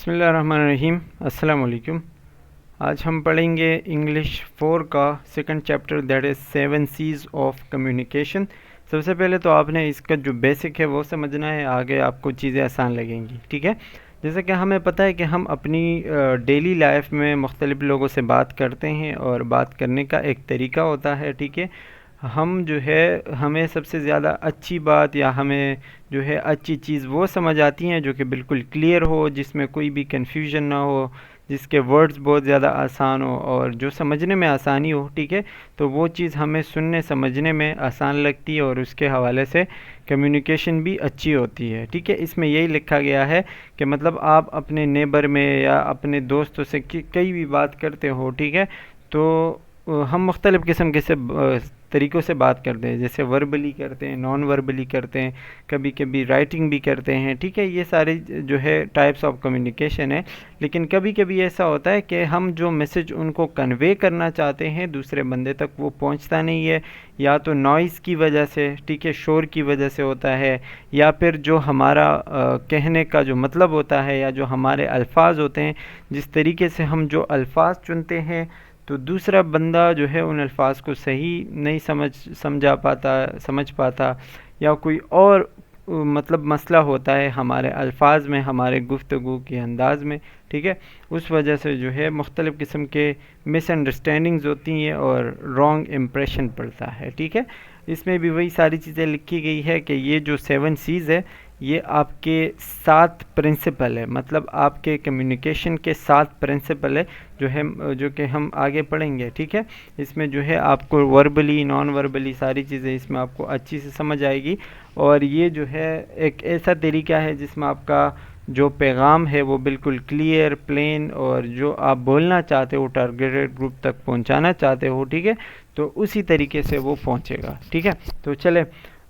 बिस्मिल्लाहिर्रहमानिर्रहीम। अस्सलाम वालेकुम। आज हम पढ़ेंगे इंग्लिश 4 का second chapter, that is 7 C's of communication. सबसे पहले तो आपने इसका जो बेसिक है वो समझना है, आगे आपको चीज़ें आसान लगेंगी। ठीक है, जैसे कि हमें पता है कि हम अपनी डेली लाइफ में मुख्तलिफ लोगों से बात करते हैं और बात करने का एक तरीका होता है। ठीक है, हम जो है हमें सबसे ज़्यादा अच्छी बात या हमें जो है अच्छी चीज़ वो समझ आती हैं जो कि बिल्कुल क्लियर हो, जिसमें कोई भी कन्फ्यूजन ना हो, जिसके वर्ड्स बहुत ज़्यादा आसान हो और जो समझने में आसानी हो। ठीक है, तो वो चीज़ हमें सुनने समझने में आसान लगती है और उसके हवाले से कम्युनिकेशन भी अच्छी होती है। ठीक है, इसमें यही लिखा गया है कि मतलब आप अपने नेबर में या अपने दोस्तों से कई भी बात करते हो। ठीक है, तो हम मुख्तलिफ़ किस्म के से तरीक़ों से बात करते हैं, जैसे वर्बली करते हैं, नॉन वर्बली करते हैं, कभी कभी राइटिंग भी करते हैं। ठीक है, ये सारे जो है टाइप्स ऑफ कम्युनिकेशन है। लेकिन कभी कभी ऐसा होता है कि हम जो मैसेज उनको कन्वे करना चाहते हैं दूसरे बंदे तक वो पहुंचता नहीं है, या तो नॉइज़ की वजह से, ठीक है, शोर की वजह से होता है, या फिर जो हमारा कहने का जो मतलब होता है या जो हमारे अल्फाज होते हैं, जिस तरीके से हम जो अल्फाज चुनते हैं तो दूसरा बंदा जो है उन अल्फाज को सही नहीं समझ पाता, या कोई और मतलब मसला होता है हमारे अल्फाज में, हमारे गुफ्तगू के अंदाज में। ठीक है, उस वजह से जो है मुख्तलिफ़ किस्म के मिसअंडरस्टैंडिंग्स होती हैं और रॉन्ग इम्प्रेशन पड़ता है। ठीक है, इसमें भी वही सारी चीज़ें लिखी गई है कि ये जो 7 C's है ये आपके 7 प्रिंसिपल है, मतलब आपके कम्युनिकेशन के 7 प्रिंसिपल है जो कि हम आगे पढ़ेंगे। ठीक है, इसमें जो है आपको वर्बली नॉन वर्बली सारी चीज़ें इसमें आपको अच्छी से समझ आएगी, और ये जो है एक ऐसा तरीका है जिसमें आपका जो पैगाम है वो बिल्कुल क्लियर, प्लेन, और जो आप बोलना चाहते हो टारगेटेड ग्रुप तक पहुंचाना चाहते हो, ठीक है, तो उसी तरीके से वो पहुंचेगा। ठीक है, तो चले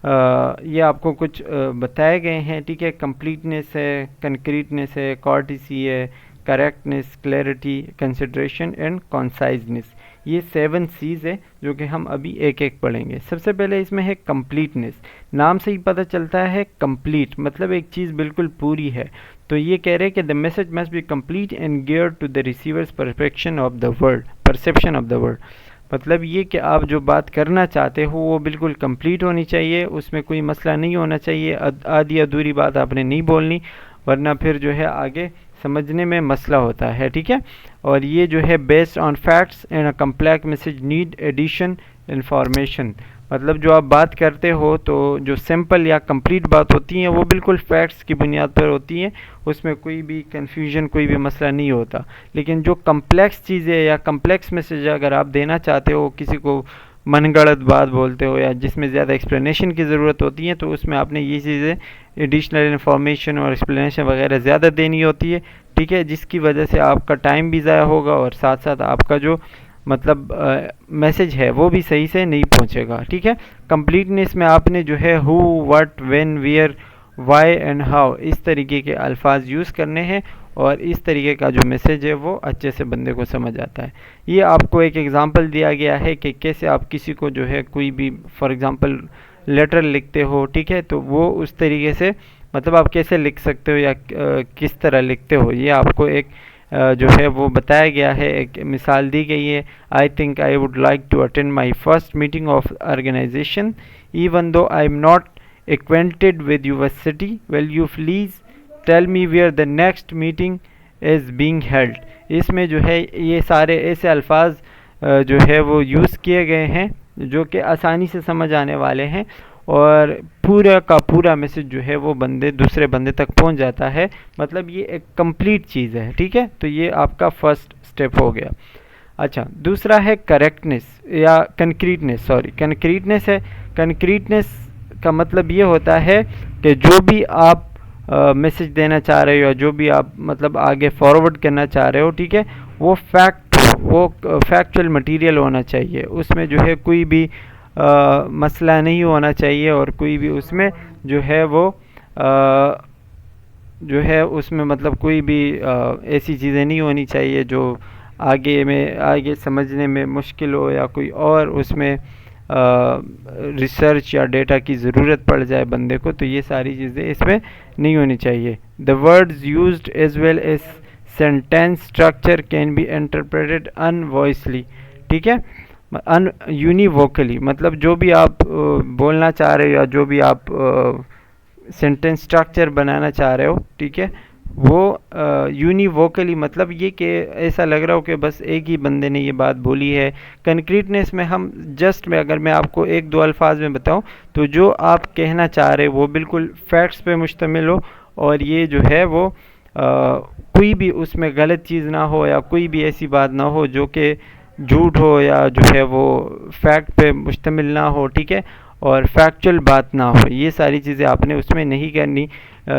ये आपको कुछ बताए गए हैं। ठीक है, कंप्लीटनेस है, कंक्रीटनेस है, कॉर्टिसी है, करेक्टनेस, क्लैरिटी, कंसिडरेशन एंड कॉन्साइजनेस। ये 7 C's है जो कि हम अभी एक एक पढ़ेंगे। सबसे पहले इसमें है कंप्लीटनेस। नाम से ही पता चलता है कंप्लीट मतलब एक चीज़ बिल्कुल पूरी है। तो ये कह रहे हैं कि the message must be complete and gear to the receivers perfection of the word perception of the word. मतलब ये कि आप जो बात करना चाहते हो वो बिल्कुल कंप्लीट होनी चाहिए, उसमें कोई मसला नहीं होना चाहिए, आधी अधूरी बात आपने नहीं बोलनी, वरना फिर जो है आगे समझने में मसला होता है। ठीक है, और ये जो है based on facts and a complex message need addition information. मतलब जो आप बात करते हो तो जो सिंपल या कंप्लीट बात होती है वो बिल्कुल फैक्ट्स की बुनियाद पर होती हैं, उसमें कोई भी कन्फ्यूजन, कोई भी मसला नहीं होता। लेकिन जो कम्प्लेक्स चीज़ें या कम्प्लेक्स मैसेज अगर आप देना चाहते हो, किसी को मनगढ़ंत बात बोलते हो या जिसमें ज़्यादा एक्सप्लेनेशन की ज़रूरत होती है, तो उसमें आपने ये चीज़ें एडिशनल इन्फॉर्मेशन और एक्सप्लेनेशन वगैरह ज़्यादा देनी होती है। ठीक है, जिसकी वजह से आपका टाइम भी ज़ाया होगा और साथ साथ आपका जो मतलब मैसेज है वो भी सही से नहीं पहुंचेगा। ठीक है, कंप्लीटनेस में आपने जो है who, what, when, where, why and how इस तरीके के अल्फाज यूज़ करने हैं, और इस तरीके का जो मैसेज है वो अच्छे से बंदे को समझ आता है। ये आपको एक एग्जांपल दिया गया है कि कैसे आप किसी को जो है कोई भी फॉर एग्जांपल लेटर लिखते हो। ठीक है, तो वो उस तरीके से मतलब आप कैसे लिख सकते हो या किस तरह लिखते हो, ये आपको एक जो है वो बताया गया है, एक मिसाल दी गई है। I think I would like to attend my first meeting of organization even though I am not acquainted with your city, will you please tell me where the next meeting is being held। इसमें जो है ये सारे ऐसे अल्फाज जो है वो यूज़ किए गए हैं जो कि आसानी से समझ आने वाले हैं, और पूरा का पूरा मैसेज जो है वो दूसरे बंदे तक पहुंच जाता है। मतलब ये एक कंप्लीट चीज़ है। ठीक है, तो ये आपका फर्स्ट स्टेप हो गया। अच्छा, दूसरा है करेक्टनेस या कंक्रीटनेस है। कंक्रीटनेस का मतलब ये होता है कि जो भी आप मैसेज देना चाह रहे हो या जो भी आप मतलब आगे फॉरवर्ड करना चाह रहे हो, ठीक है, वो फैक्चुअल मटेरियल होना चाहिए, उसमें जो है कोई भी मसला नहीं होना चाहिए, और कोई भी उसमें जो है वो जो है उसमें मतलब कोई भी ऐसी चीज़ें नहीं होनी चाहिए जो आगे समझने में मुश्किल हो या कोई और उसमें रिसर्च या डेटा की ज़रूरत पड़ जाए बंदे को, तो ये सारी चीज़ें इसमें नहीं होनी चाहिए। The words used as well as sentence structure can be interpreted unequivocally, ठीक है, यूनिवोकली, मतलब जो भी आप बोलना चाह रहे हो या जो भी आप सेंटेंस स्ट्रक्चर बनाना चाह रहे हो, ठीक है, वो यूनिवोकली, मतलब ये कि ऐसा लग रहा हो कि बस एक ही बंदे ने ये बात बोली है। कंक्रीटनेस में हम जस्ट में अगर मैं आपको एक दो अल्फाज में बताऊं तो जो आप कहना चाह रहे हो वो बिल्कुल फैक्ट्स पे मुश्तमिल हो, और ये जो है वो कोई भी उसमें गलत चीज़ ना हो या कोई भी ऐसी बात ना हो जो कि झूठ हो या जो है वो फैक्ट पे मुश्तमिल ना हो, ठीक है, और फैक्चुअल बात ना हो। ये सारी चीज़ें आपने उसमें नहीं करनी।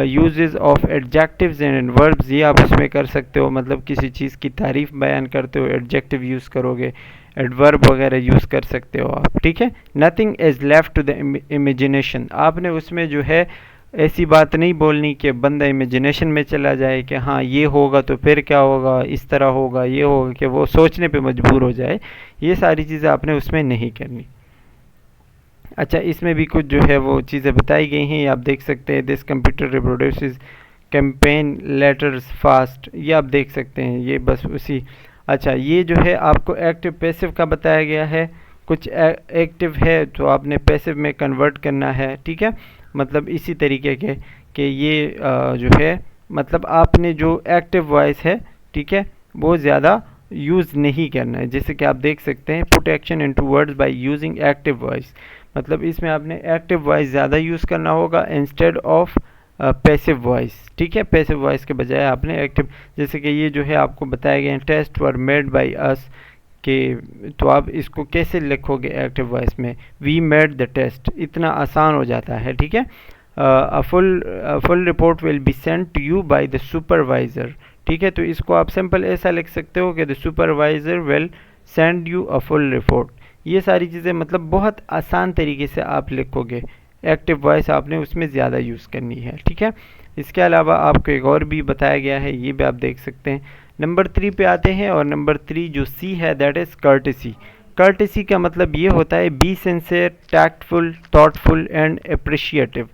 Uses of adjectives and verbs ये आप उसमें कर सकते हो, मतलब किसी चीज़ की तारीफ बयान करते हो एडजेक्टिव यूज़ करोगे, एडवर्ब वगैरह यूज़ कर सकते हो आप, ठीक है। Nothing is left to the imagination, आपने उसमें जो है ऐसी बात नहीं बोलनी कि बंदा इमेजिनेशन में चला जाए कि हाँ ये होगा तो फिर क्या होगा, इस तरह होगा, ये होगा, कि वो सोचने पे मजबूर हो जाए। ये सारी चीज़ें आपने उसमें नहीं करनी। अच्छा, इसमें भी कुछ जो है वो चीज़ें बताई गई हैं, आप देख सकते हैं। This computer reproduces campaign letters fast, ये आप देख सकते हैं, ये बस उसी। अच्छा, ये जो है आपको एक्टिव पैसिव का बताया गया है, कुछ एक्टिव है तो आपने पैसिव में कन्वर्ट करना है, ठीक है, मतलब इसी तरीके के कि ये जो है मतलब आपने जो एक्टिव वॉइस है, ठीक है, वो ज़्यादा यूज़ नहीं करना है। जैसे कि आप देख सकते हैं, put action into words by using active voice, मतलब इसमें आपने एक्टिव वॉइस ज़्यादा यूज़ करना होगा इंस्टेड ऑफ पैसिव वॉइस, ठीक है, पैसिव वॉइस के बजाय आपने एक्टिव। जैसे कि ये जो है आपको बताया गया, test were made by us, कि तो आप इसको कैसे लिखोगे एक्टिव वॉइस में, वी मेड द टेस्ट, इतना आसान हो जाता है, ठीक है। A full report will be sent to you by the supervisor, ठीक है, तो इसको आप सिंपल ऐसा लिख सकते हो कि the supervisor will send you a full report. ये सारी चीज़ें मतलब बहुत आसान तरीके से आप लिखोगे, एक्टिव वॉइस आपने उसमें ज़्यादा यूज़ करनी है, ठीक है। इसके अलावा आपको एक और भी बताया गया है, ये भी आप देख सकते हैं। नंबर 3 पे आते हैं, और नंबर 3 जो सी है दैट इज़ कर्टेसी। कर्टेसी का मतलब ये होता है be sincere, tactful, thoughtful and appreciative.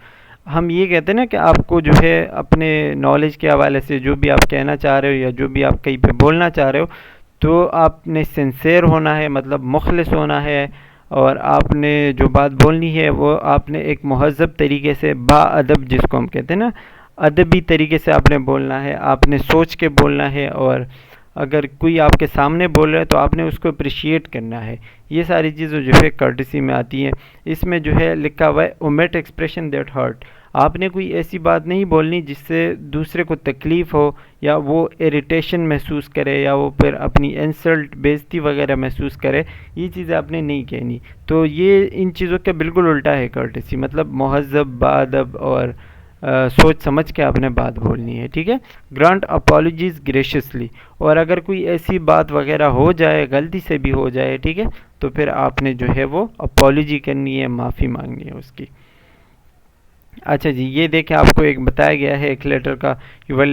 हम ये कहते हैं ना कि आपको जो है अपने नॉलेज के हवाले से जो भी आप कहना चाह रहे हो या जो भी आप कहीं पे बोलना चाह रहे हो, तो आपने सिंसियर होना है, मतलब मुखलिस होना है, और आपने जो बात बोलनी है वो आपने एक महज़ब तरीके से, बाअदब जिसको हम कहते हैं ना, अदबी तरीके से आपने बोलना है, आपने सोच के बोलना है, और अगर कोई आपके सामने बोल रहा है तो आपने उसको अप्रिशिएट करना है। ये सारी चीज़ें जो है कर्टेसी में आती हैं। इसमें जो है लिखा हुआ है ओमिट एक्सप्रेशन दैट हर्ट, आपने कोई ऐसी बात नहीं बोलनी जिससे दूसरे को तकलीफ़ हो या वो इरिटेशन महसूस करे या वो फिर अपनी इंसल्ट, बेइज्जती वगैरह महसूस करे, ये चीज़ें आपने नहीं कहनी। तो ये इन चीज़ों के बिल्कुल उल्टा है कर्टेसी, मतलब महज़ब, बाअदब और सोच समझ के आपने बात बोलनी है, ठीक है। ग्रांट अपॉलॉजीज ग्रेशियसली, और अगर कोई ऐसी बात वगैरह हो जाए, गलती से भी हो जाए, ठीक है, तो फिर आपने जो है वो अपॉलॉजी करनी है, माफ़ी मांगनी है उसकी। अच्छा जी, ये देखें, आपको एक बताया गया है एक लेटर का, your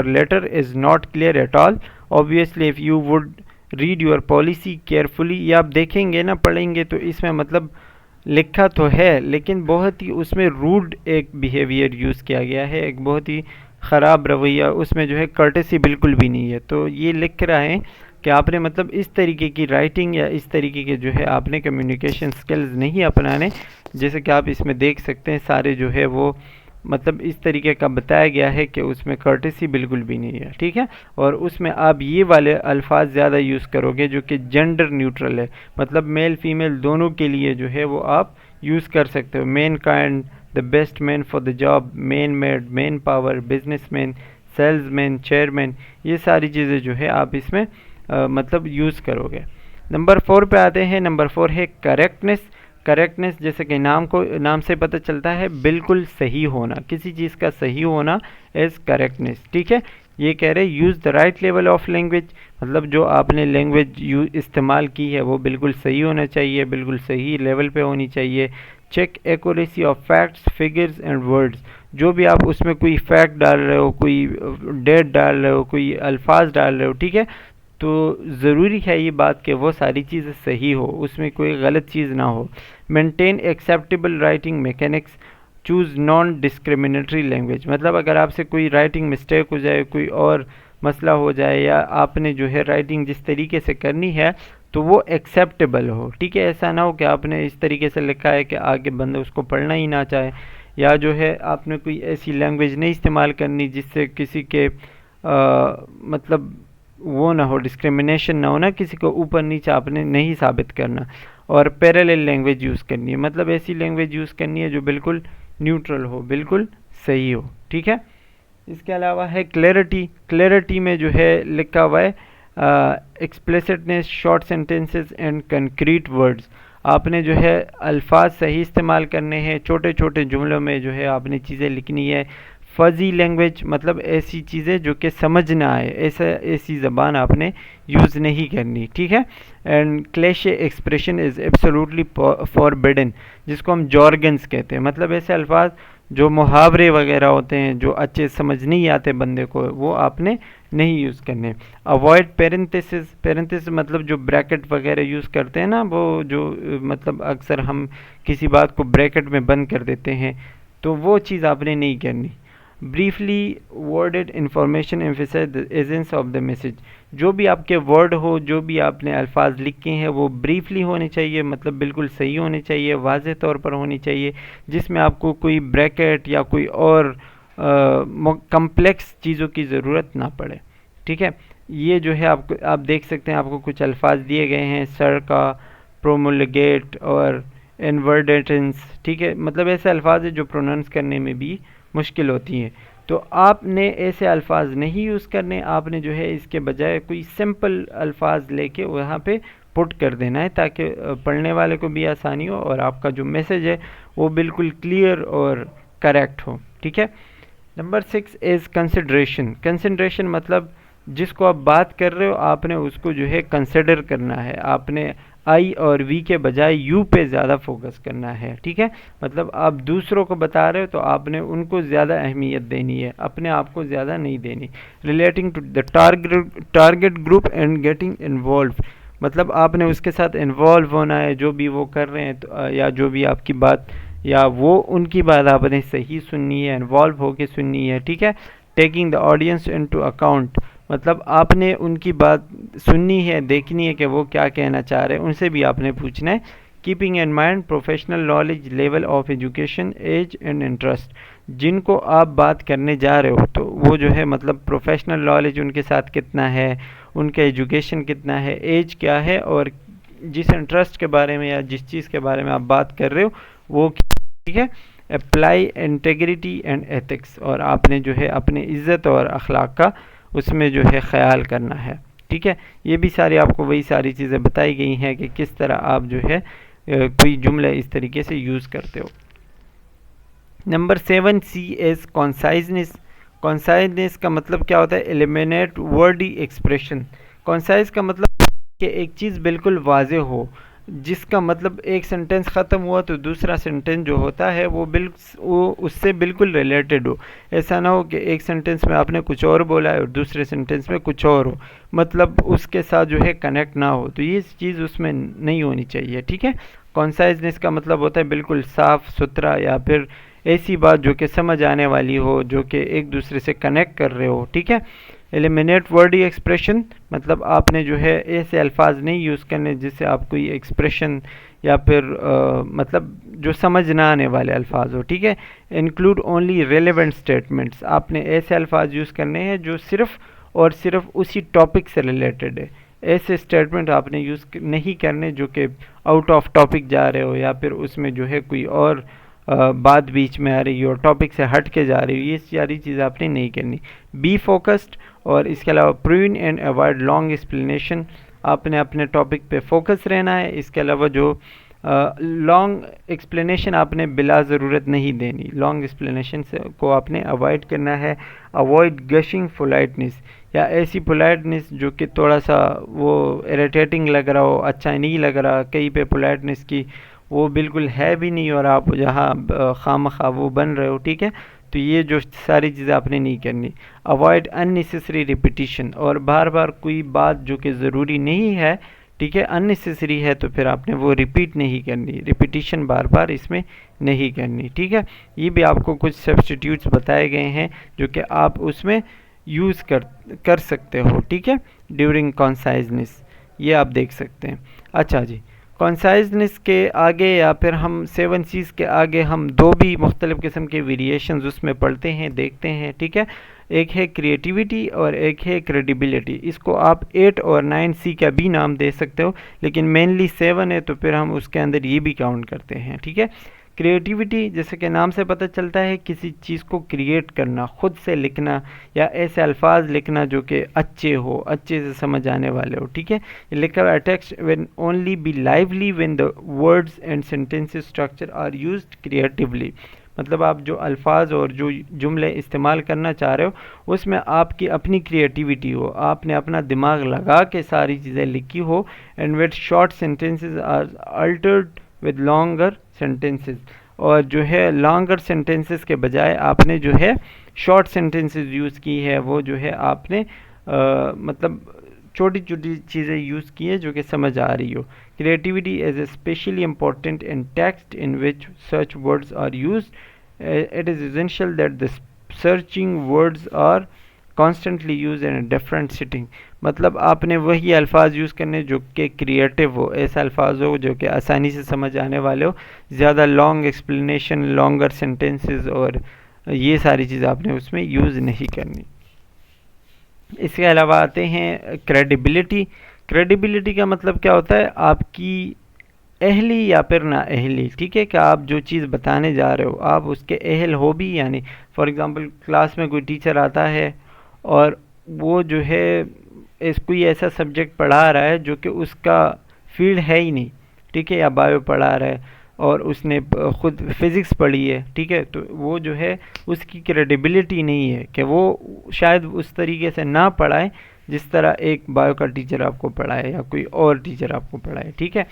letter is not clear at all, obviously if you would read your policy carefully. ये आप देखेंगे ना, पढ़ेंगे तो इसमें मतलब लिखा तो है लेकिन बहुत ही उसमें रूड एक बिहेवियर यूज़ किया गया है, एक बहुत ही ख़राब रवैया, उसमें जो है कर्टेसी बिल्कुल भी नहीं है। तो ये लिख रहा है कि आपने मतलब इस तरीके की राइटिंग या इस तरीके के जो है आपने कम्युनिकेशन स्किल्स नहीं अपनाने। जैसे कि आप इसमें देख सकते हैं, सारे जो है वो मतलब इस तरीके का बताया गया है कि उसमें कर्टेसी बिल्कुल भी नहीं है, ठीक है। और उसमें आप ये वाले अल्फाज ज़्यादा यूज़ करोगे जो कि जेंडर न्यूट्रल है, मतलब मेल फीमेल दोनों के लिए जो है वो आप यूज़ कर सकते हो। Man kind, the best man for the job, man made, man power, businessman, salesman, chairman, ये सारी चीज़ें जो है आप इसमें मतलब यूज़ करोगे। नंबर 4 पे आते हैं। नंबर 4 है करेक्टनेस। करेक्टनेस जैसे कि नाम से पता चलता है बिल्कुल सही होना, किसी चीज़ का सही होना इज़ करेक्टनेस, ठीक है। ये कह रहे use the right level of language, मतलब जो आपने लैंग्वेज इस्तेमाल की है वो बिल्कुल सही होना चाहिए, बिल्कुल सही लेवल पे होनी चाहिए। Check accuracy of facts, figures and words, जो भी आप उसमें कोई फैक्ट डाल रहे हो, कोई डेट डाल रहे हो, कोई अल्फाज डाल रहे हो, ठीक है, तो ज़रूरी है ये बात कि वो सारी चीज़ें सही हो, उसमें कोई गलत चीज़ ना हो। Maintain acceptable writing mechanics, choose non discriminatory language, मतलब अगर आपसे कोई राइटिंग मिस्टेक हो जाए, कोई और मसला हो जाए, या आपने जो है राइटिंग जिस तरीके से करनी है तो वो एक्सेप्टेबल हो, ठीक है। ऐसा ना हो कि आपने इस तरीके से लिखा है कि आगे बंदा उसको पढ़ना ही ना चाहे, या जो है आपने कोई ऐसी लैंग्वेज नहीं इस्तेमाल करनी जिससे किसी के मतलब वो ना हो, डिस्क्रिमिनेशन ना हो ना, किसी को ऊपर नीचे आपने नहीं साबित करना। और पैरेलल लैंग्वेज यूज़ करनी है, मतलब ऐसी लैंग्वेज यूज़ करनी है जो बिल्कुल न्यूट्रल हो, बिल्कुल सही हो, ठीक है। इसके अलावा है क्लैरिटी। क्लैरिटी में जो है लिखा हुआ है explicitness, short sentences and concrete words. आपने जो है अल्फाज सही इस्तेमाल करने हैं, छोटे छोटे जुमलों में जो है आपने चीज़ें लिखनी है। फजी लैंग्वेज मतलब ऐसी चीज़ें जो कि समझ ना आए, ऐसी ज़बान आपने यूज़ नहीं करनी, ठीक है। And cliche expression is absolutely forbidden, जिसको हम जॉर्गन्स कहते हैं, मतलब ऐसे अल्फाज जो मुहावरे वगैरह होते हैं जो अच्छे समझ नहीं आते बंदे को, वो आपने नहीं यूज़ करने। Avoid parenthesis. पेरेंथेसिस मतलब जो ब्रैकेट वगैरह यूज़ करते हैं ना, वो जो मतलब अक्सर हम किसी बात को ब्रैकेट में बंद कर देते हैं, तो वो चीज़ आपने नहीं करनी। Briefly worded information emphasize the essence of the message. जो भी आपके वर्ड हो, जो भी आपने अल्फाज लिखे हैं, वो ब्रीफली होने चाहिए, मतलब बिल्कुल सही होने चाहिए, वाज़ेह तौर पर होनी चाहिए, जिसमें आपको कोई ब्रैकेट या कोई और कम्प्लेक्स चीज़ों की ज़रूरत ना पड़े, ठीक है। ये जो है आपको, आप देख सकते हैं आपको कुछ अल्फाज दिए गए हैं, सर का, प्रोमुलगेट और इन्वर्डेटेंस, ठीक है। मतलब ऐसे अल्फाज है जो प्रोनाउंस करने में भी मुश्किल होती हैं, तो आपने ऐसे अल्फाज नहीं यूज़ करने, आपने जो है इसके बजाय कोई सिंपल अल्फाज लेके वहाँ पे पुट कर देना है, ताकि पढ़ने वाले को भी आसानी हो और आपका जो मैसेज है वो बिल्कुल क्लियर और करेक्ट हो, ठीक है। Number 6 is consideration. कंसिडरेशन मतलब जिसको आप बात कर रहे हो आपने उसको जो है कंसिडर करना है, आपने आई और वी के बजाय यू पे ज़्यादा फोकस करना है, ठीक है। मतलब आप दूसरों को बता रहे हो तो आपने उनको ज़्यादा अहमियत देनी है, अपने आप को ज़्यादा नहीं देनी। Relating to the target group and getting involve, मतलब आपने उसके साथ इन्वॉल्व होना है, जो भी वो कर रहे हैं तो, या जो भी आपकी बात या वो उनकी बात आपने सही सुननी है, इन्वॉल्व होके सुननी है, ठीक है। Taking the audience into account, मतलब आपने उनकी बात सुननी है, देखनी है कि वो क्या कहना चाह रहे हैं, उनसे भी आपने पूछना है। Keeping in mind professional knowledge, level of education, age and interest. जिनको आप बात करने जा रहे हो तो वो जो है मतलब प्रोफेशनल नॉलेज उनके साथ कितना है, उनका एजुकेशन कितना है, एज क्या है, और जिस इंटरेस्ट के बारे में या जिस चीज़ के बारे में आप बात कर रहे हो वो, ठीक है। अप्लाई इंटेग्रिटी एंड एथिक्स, और आपने जो है अपने इज़्ज़त और अखलाक का उसमें जो है ख्याल करना है, ठीक है। ये भी सारी आपको वही सारी चीज़ें बताई गई हैं कि किस तरह आप जो है कोई जुमला इस तरीके से यूज़ करते हो। नंबर 7 सी एज कॉन्साइजनेस। कॉन्साइजनेस का मतलब क्या होता है? Eliminate Verde expression. कॉन्साइज का मतलब कि एक चीज़ बिल्कुल वाज़ेह हो, जिसका मतलब एक सेंटेंस ख़त्म हुआ तो दूसरा सेंटेंस जो होता है वो उससे बिल्कुल रिलेटेड हो। ऐसा ना हो कि एक सेंटेंस में आपने कुछ और बोला है और दूसरे सेंटेंस में कुछ और हो, मतलब उसके साथ जो है कनेक्ट ना हो, तो ये चीज़ उसमें नहीं होनी चाहिए, ठीक है। कॉन्साइजनेस का मतलब होता है बिल्कुल साफ़ सुथरा, या फिर ऐसी बात जो कि समझ आने वाली हो, जो कि एक दूसरे से कनेक्ट कर रहे हो, ठीक है। एलिमिनेट वर्डी एक्सप्रेशन, मतलब आपने जो है ऐसे अल्फाज नहीं यूज़ करने जिससे आप कोई एक्सप्रेशन या फिर मतलब जो समझ ना आने वाले अल्फाज हो, ठीक है। इंक्लूड ओनली रेलेवेंट स्टेटमेंट्स, आपने ऐसे अल्फाज यूज़ करने हैं जो सिर्फ़ और सिर्फ उसी टॉपिक से रिलेटेड है। ऐसे स्टेटमेंट आपने यूज़ नहीं करने जो कि आउट ऑफ टॉपिक जा रहे हो, या फिर उसमें जो है कोई और बात बीच में आ रही हो, टॉपिक से हट के जा रही हो, ये सारी चीज़ आपने नहीं करनी। बी फोकस्ड, और इसके अलावा prove and avoid long explanation, आपने अपने टॉपिक पे फोकस रहना है। इसके अलावा जो लॉन्ग एक्सप्लेनेशन आपने बिला ज़रूरत नहीं देनी, लॉन्ग एक्सप्लेनेशन से को आपने अवॉइड करना है। अवॉइड गशिंग पोलाइटनेस, या ऐसी पोलाइटनेस जो कि थोड़ा सा वो इरिटेटिंग लग रहा हो, अच्छा नहीं लग रहा, कहीं पे पोलाइटनेस की वो बिल्कुल है भी नहीं और आप जहाँ खामखा वो बन रहे हो, ठीक है। तो ये जो सारी चीज़ें आपने नहीं करनी। अवॉइड अननेसेसरी रिपीटिशन, और बार बार कोई बात जो कि ज़रूरी नहीं है ठीक है। अननेसेसरी है तो फिर आपने वो रिपीट नहीं करनी, रिपीटिशन बार बार इसमें नहीं करनी, ठीक है। ये भी आपको कुछ सब्स्टिट्यूट्स बताए गए हैं जो कि आप उसमें यूज़ कर सकते हो, ठीक है, ड्यूरिंग कॉन्साइजनेस, ये आप देख सकते हैं। अच्छा जी, कॉन्साइजनेस के आगे या फिर हम 7 C's के आगे हम दो भी मुख्तलिफ़ किस्म के वेरिएशंस उसमें पढ़ते हैं, देखते हैं, ठीक है। एक है क्रिएटिविटी और एक है क्रेडिबिलिटी। इसको आप 8 और 9 C का भी नाम दे सकते हो, लेकिन मेनली 7 है तो फिर हम उसके अंदर ये भी काउंट करते हैं, ठीक है। क्रिएटिविटी जैसे कि नाम से पता चलता है, किसी चीज़ को क्रिएट करना, ख़ुद से लिखना या ऐसे अल्फाज लिखना जो कि अच्छे हो, अच्छे से समझ आने वाले हो, ठीक है। लिखा हुआ text will only be lively when the words and sentences structure are used creatively. मतलब आप जो अल्फाज और जो जुमले इस्तेमाल करना चाह रहे हो उसमें आपकी अपनी क्रिएटिविटी हो, आपने अपना दिमाग लगा के सारी चीज़ें लिखी हो। And with short sentences are altered with longer sentences, और जो है लॉन्गर सेंटेंसेस के बजाय आपने जो है शॉर्ट सेंटेंसेस यूज़ की है, वो जो है आपने मतलब छोटी छोटी चीज़ें यूज़ की है जो कि समझ आ रही हो। Creativity is specially important in text in which search words are used. It is essential that the searching words are constantly use in different sitting. मतलब आपने वही अल्फाज यूज़ करने जो कि क्रिएटिव हो, ऐसे अल्फाज हो जो कि आसानी से समझ आने वाले हो, ज़्यादा लॉन्ग एक्सप्लेनेशन, लॉन्गर सेंटेंसेस और ये सारी चीज़ आपने उसमें यूज़ नहीं करनी। इसके अलावा आते हैं क्रेडिबिलिटी। क्रेडिबिलिटी का मतलब क्या होता है, आपकी अहली या फिर ना अहली, ठीक है, कि आप जो चीज़ बताने जा रहे हो आप उसके अहल हो भी, यानी फॉर एग्ज़ाम्पल क्लास में कोई टीचर आता है और वो जो है कोई ऐसा सब्जेक्ट पढ़ा रहा है जो कि उसका फील्ड है ही नहीं, ठीक है, या बायो पढ़ा रहा है और उसने ख़ुद फिज़िक्स पढ़ी है, ठीक है, तो वो जो है उसकी क्रेडिबिलिटी नहीं है कि वो शायद उस तरीके से ना पढ़ाए जिस तरह एक बायो का टीचर आपको पढ़ाए या कोई और टीचर आपको पढ़ाए, ठीक है।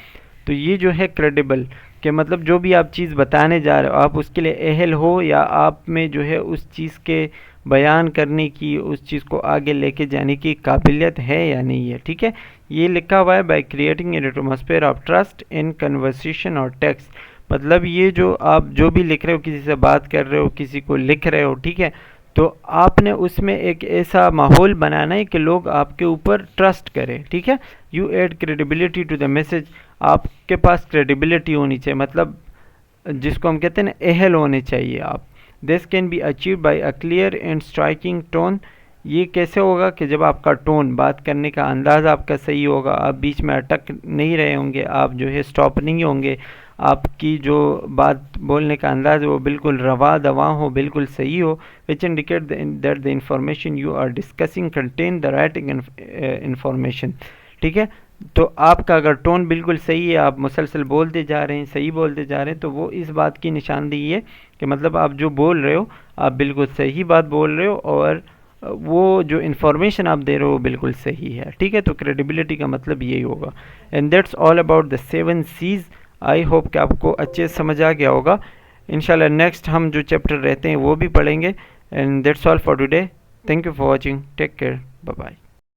तो ये जो है क्रेडिबल कि मतलब जो भी आप चीज़ बताने जा रहे हो आप उसके लिए अहल हो, या आप में जो है उस चीज़ के बयान करने की, उस चीज़ को आगे लेके जाने की काबिलियत है या नहीं है, ठीक है। ये लिखा हुआ है by creating an atmosphere of trust in conversation और टेक्स्ट। मतलब ये जो आप जो भी लिख रहे हो, किसी से बात कर रहे हो, किसी को लिख रहे हो, ठीक है, तो आपने उसमें एक ऐसा माहौल बनाना है कि लोग आपके ऊपर ट्रस्ट करें, ठीक है। You add credibility to the message. आपके पास क्रेडिबिलिटी होनी चाहिए, मतलब जिसको हम कहते हैं ना अहल होने चाहिए आप। This can be achieve by a clear and striking tone. ये कैसे होगा कि जब आपका टोन, बात करने का अंदाज़ आपका सही होगा, आप बीच में अटक नहीं रहे होंगे, आप जो है स्टॉप नहीं होंगे, आपकी जो बात बोलने का अंदाज़ है वो बिल्कुल रवा दवा हो, बिल्कुल सही हो। Which indicate that the information you are discussing contain the right information, ठीक है। तो आपका अगर टोन बिल्कुल सही है, आप मुसलसल बोलते जा रहे हैं, सही बोलते जा रहे हैं, तो वो इस बात की निशानदेही है कि मतलब आप जो बोल रहे हो आप बिल्कुल सही बात बोल रहे हो और वो जो इन्फॉर्मेशन आप दे रहे हो वो बिल्कुल सही है, ठीक है। तो क्रेडिबिलिटी का मतलब यही होगा। And that's all about the 7 C's। I hope कि आपको अच्छे से समझ आ गया होगा। इंशाल्लाह नेक्स्ट हम जो चैप्टर रहते हैं वो भी पढ़ेंगे। And that's all for today. Thank you for watching. Take care. Bye bye.